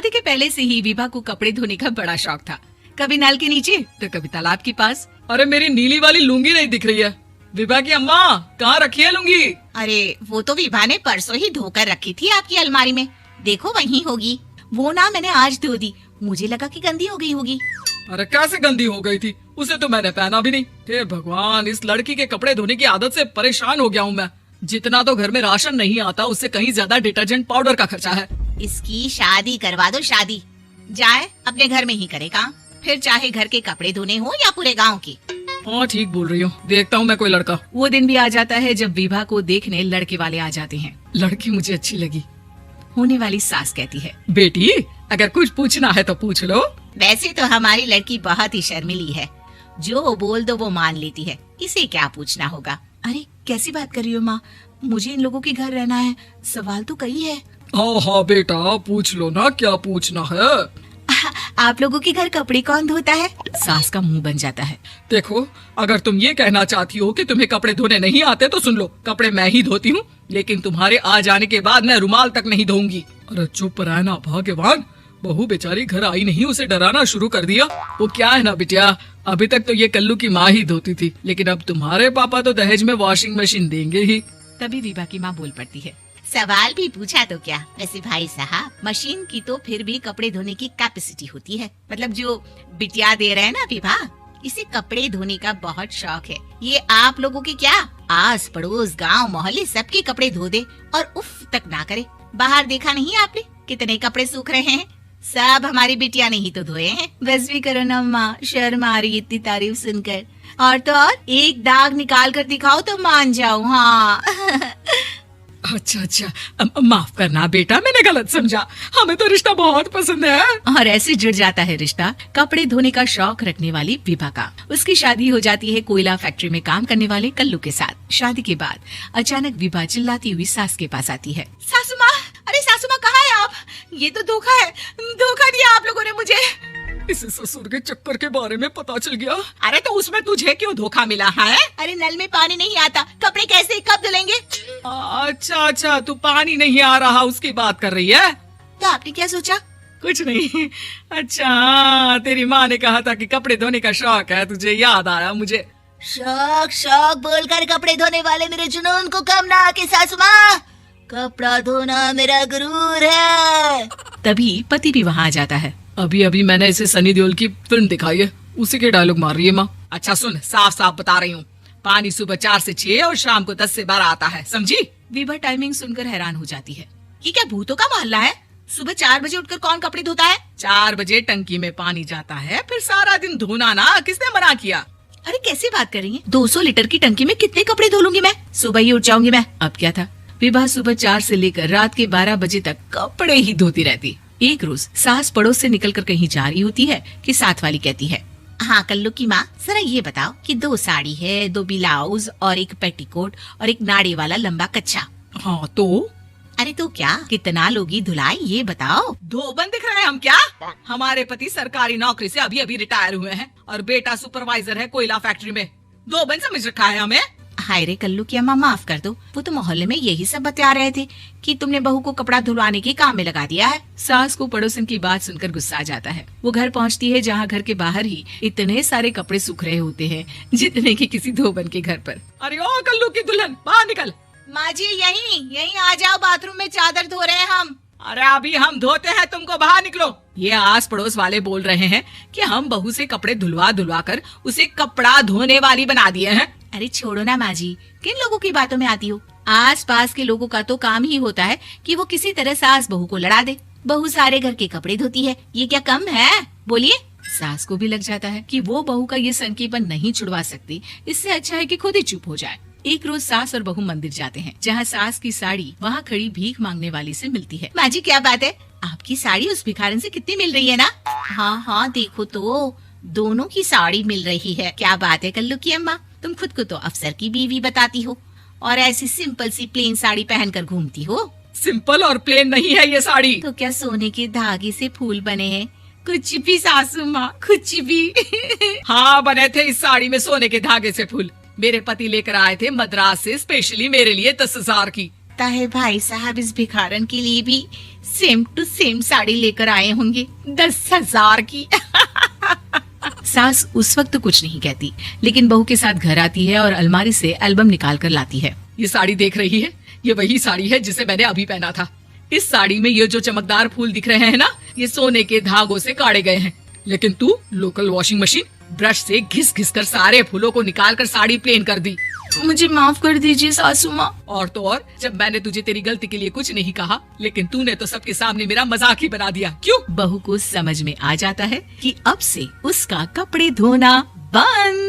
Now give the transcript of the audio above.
शादी के पहले से ही विभा को कपड़े धोने का बड़ा शौक था। कभी नल के नीचे तो कभी तालाब के पास। अरे मेरी नीली वाली लुंगी नहीं दिख रही है। विभा की अम्मा, कहाँ रखी है लुंगी? अरे वो तो विभा ने परसों ही धोकर रखी थी आपकी अलमारी में, देखो वहीं होगी। वो ना मैंने आज धो दी, मुझे लगा कि गंदी हो गई होगी। अरे कैसे गंदी हो गई थी? उसे तो मैंने पहना भी नहीं। हे भगवान, इस लड़की के कपड़े धोने की आदत से परेशान हो गया हूँ मैं। जितना तो घर में राशन नहीं आता, उससे कहीं ज्यादा डिटर्जेंट पाउडर का खर्चा है। इसकी शादी करवा दो, शादी जाए अपने घर में ही करे काम, फिर चाहे घर के कपड़े धोने हो या पूरे गांव के। हाँ ठीक बोल रही हूँ, देखता हूँ मैं कोई लड़का। वो दिन भी आ जाता है जब विभा को देखने लड़के वाले आ जाते हैं। लड़की मुझे अच्छी लगी। होने वाली सास कहती है, बेटी अगर कुछ पूछना है तो पूछ लो। वैसे तो हमारी लड़की बहुत ही शर्मिली है, जो बोल दो वो मान लेती है, इसे क्या पूछना होगा। अरे कैसी बात कर रही हो माँ, मुझे इन लोगों के घर रहना है, सवाल तो कई है। हाँ हाँ बेटा, पूछ लो ना, क्या पूछना है। आप लोगों के घर कपड़े कौन धोता है? सास का मुंह बन जाता है। देखो, अगर तुम ये कहना चाहती हो कि तुम्हें कपड़े धोने नहीं आते तो सुन लो, कपड़े मैं ही धोती हूँ, लेकिन तुम्हारे आ जाने के बाद मैं रुमाल तक नहीं धोऊंगी। अरे चुप रहना भाग्यवान, बहू बेचारी घर आई नहीं, उसे डराना शुरू कर दिया। वो क्या है ना बिटिया, अभी तक तो ये कल्लू की माँ ही धोती थी, लेकिन अब तुम्हारे पापा तो दहेज में वॉशिंग मशीन देंगे ही। तभी विभा की माँ बोल पड़ती है, सवाल भी पूछा तो क्या, वैसे भाई साहब मशीन की तो फिर भी कपड़े धोने की कैपेसिटी होती है। मतलब जो बिटिया दे रहे हैं ना विभा, इसे कपड़े धोने का बहुत शौक है। ये आप लोगों के क्या, आस पड़ोस गांव मोहल्ले सबके कपड़े धो दे और उफ तक ना करे। बाहर देखा नहीं आपने कितने कपड़े सूख रहे हैं, सब हमारी बिटिया ने ही तो धोए हैं। बस भी करो ना माँ, शर्म आ रही इतनी तारीफ सुनकर। और तो और एक दाग निकाल कर दिखाओ तो मान जाओ। हाँ अच्छा, माफ करना बेटा, मैंने गलत समझा। हमें तो रिश्ता बहुत पसंद है। और ऐसे जुड़ जाता है रिश्ता कपड़े धोने का शौक रखने वाली विभा का। उसकी शादी हो जाती है कोयला फैक्ट्री में काम करने वाले कल्लू के साथ। शादी के बाद अचानक विभा चिल्लाती हुई सास के पास आती है, सासू माँ, अरे सासू माँ कहाँ है आप? ये तो धोखा है, धोखा दिया आप लोगों ने मुझे। इस ससुर के चक्कर के बारे में पता चल गया। अरे तो उसमें तुझे क्यों धोखा मिला है? अरे नल में पानी नहीं आता, कपड़े कैसे कब धुलेंगे? अच्छा, तू पानी नहीं आ रहा उसकी बात कर रही है? तो आपने क्या सोचा? कुछ नहीं। अच्छा, तेरी माँ ने कहा था कि कपड़े धोने का शौक है तुझे, याद आया मुझे। शौक बोलकर कपड़े धोने वाले मेरे जुनून को कम ना आके सासू माँ, कपड़ा धोना मेरा गुरूर है। तभी पति भी वहाँ आ जाता है। अभी मैंने इसे सनी देओल की फिल्म दिखाई है, उसी के डायलॉग मार रही है माँ। अच्छा सुन, साफ साफ बता रही हूँ, पानी सुबह 4 से 6 और शाम को 10 से 12 आता है, समझी? विभा टाइमिंग सुनकर हैरान हो जाती है। ये क्या भूतों का मोहल्ला है? सुबह 4 बजे उठकर कौन कपड़े धोता है? 4 बजे टंकी में पानी जाता है, फिर सारा दिन धोना ना, किसने मना किया? अरे कैसी बात कर रही है, 200 लीटर की टंकी में कितने कपड़े धो लूंगी मैं, सुबह ही उठ जाऊंगी मैं। अब क्या था, विभा सुबह 4 से लेकर रात के 12 बजे तक कपड़े ही धोती रहती। एक रोज सास पड़ोस से निकलकर कहीं जा रही होती है कि साथ वाली कहती है, हाँ कल्लू की माँ, जरा ये बताओ कि 2 साड़ी है, 2 ब्लाउज और एक पेटीकोट और एक नाड़े वाला लंबा कच्चा। हाँ तो? अरे तो क्या, कितना लोगी धुलाई ये बताओ। धोबन दिख रहे हैं हम क्या? हमारे पति सरकारी नौकरी से अभी रिटायर हुए हैं और बेटा सुपरवाइजर है कोयला फैक्ट्री में। धोबन समझ रखा है हमें? हाय रे कल्लू की अम्मा, माफ कर दो, वो तो मोहल्ले में यही सब बता रहे थे कि तुमने बहू को कपड़ा धुलवाने के काम में लगा दिया है। सास को पड़ोसन की बात सुनकर गुस्सा आ जाता है। वो घर पहुंचती है जहां घर के बाहर ही इतने सारे कपड़े सूख रहे होते हैं जितने कि किसी धोबन के घर पर। अरे ओ कल्लू की दुल्हन, बाहर निकल। माँ जी यहीं आ जाओ, बाथरूम में चादर धो रहे हैं हम। अरे अभी हम धोते हैं, तुमको बाहर निकलो। ये आस पड़ोस वाले बोल रहे हैं कि हम बहू से कपड़े धुलवा कर उसे कपड़ा धोने वाली बना दिए हैं। अरे छोड़ो ना माँ जी, किन लोगों की बातों में आती हो? आस पास के लोगों का तो काम ही होता है कि वो किसी तरह सास बहू को लड़ा दे। बहू सारे घर के कपड़े धोती है, ये क्या कम है? बोलिए। सास को भी लग जाता है कि वो बहू का ये संकीपन नहीं छुड़वा सकती, इससे अच्छा है कि खुद ही चुप हो जाए। एक रोज सास और बहू मंदिर जाते हैं, जहाँ सास की साड़ी वहाँ खड़ी भीख मांगने वाली से मिलती है। माँ जी क्या बात है, आपकी साड़ी उस भिखारन से कितनी मिल रही है ना? हाँ देखो तो दोनों की साड़ी मिल रही है। क्या बात है कल्लू की अम्मा, तुम खुद को तो अफसर की बीवी बताती हो और ऐसी सिंपल सी प्लेन साड़ी पहनकर घूमती हो। सिंपल और प्लेन नहीं है ये साड़ी। तो क्या सोने के धागे से फूल बने हैं? कुछ भी सासू माँ, कुछ भी। हाँ बने थे इस साड़ी में सोने के धागे से फूल। मेरे पति लेकर आए थे मद्रास से स्पेशली मेरे लिए 10,000 की। लगता है भाई साहब इस भिखारन के लिए भी सेम टू सेम साड़ी लेकर आए होंगे 10,000 की। सास उस वक्त तो कुछ नहीं कहती, लेकिन बहू के साथ घर आती है और अलमारी से एल्बम निकाल कर लाती है। ये साड़ी देख रही है, ये वही साड़ी है जिसे मैंने अभी पहना था। इस साड़ी में ये जो चमकदार फूल दिख रहे हैं ना, ये सोने के धागों से काढ़े गए हैं। लेकिन तू लोकल वॉशिंग मशीन ब्रश से घिस घिस कर सारे फूलों को निकाल कर साड़ी प्लेन कर दी। मुझे माफ कर दीजिए सासू माँ। और तो और, जब मैंने तुझे तेरी गलती के लिए कुछ नहीं कहा, लेकिन तूने तो सबके सामने मेरा मजाक ही बना दिया। क्यों? बहू को समझ में आ जाता है कि अब से उसका कपड़े धोना बंद।